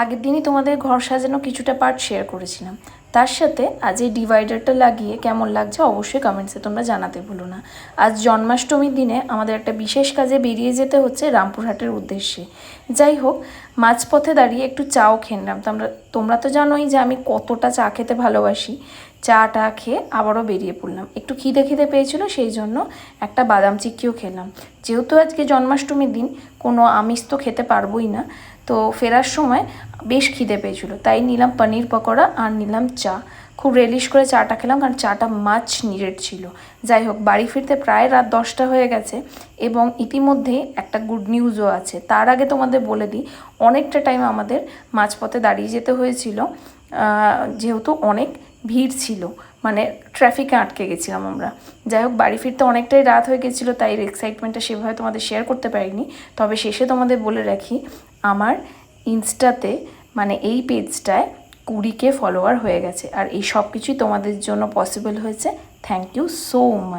আগের দিনই তোমাদের ঘর সাজানো কিছুটা পার্ট শেয়ার করেছিলাম, তার সাথে আজ এই ডিভাইডারটা লাগিয়ে কেমন লাগছে অবশ্যই কমেন্টসে তোমরা জানাতে ভুলো না। আজ জন্মাষ্টমীর দিনে আমাদের একটা বিশেষ কাজে বেরিয়ে যেতে হচ্ছে রামপুরহাটের উদ্দেশ্যে। যাই হোক, মাঝপথে দাঁড়িয়ে একটু চাও খেলাম। তোমরা তো জানোই যে আমি কতটা চা খেতে ভালোবাসি। চাটা খেয়ে আবারও বেরিয়ে পড়লাম। একটু খিদে পেয়েছিল, সেই জন্য একটা বাদাম চিক্কিও খেলাম। যেহেতু আজকে জন্মাষ্টমীর দিন, কোনো আমিষ তো খেতে পারবোই না, তো ফেরার সময় বেশ খিদে পেয়েছিল, তাই নিলাম পনির পকোড়া আর নিলাম চা। খুব রেলিশ করে চাটা খেলাম, কারণ চাটা মাছ নিডেড ছিল। যাই হোক, বাড়ি ফিরতে প্রায় রাত 10টা হয়ে গেছে এবং ইতিমধ্যেই একটা গুড নিউজও আছে। তার আগে তোমাদের বলে দিই, অনেকটা টাইম আমাদের মাঝপথে দাঁড়িয়ে যেতে হয়েছিল, যেহেতু অনেক ভিড় ছিল, মানে ট্রাফিকে আটকে গেছিলাম আমরা। যাই হোক, বাড়ি ফিরতে অনেকটাই রাত হয়ে গেছিলো, তাই এক্সাইটমেন্টটা সেভাবে তোমাদের শেয়ার করতে পারিনি। তবে শেষে তোমাদের বলে রাখি, আমার ইনস্টাতে মানে এই পেজটায় 20K ফলোয়ার হয়ে গেছে, আর এই সব কিছুই তোমাদের জন্য পসিবল হয়েছে। Thank you so much.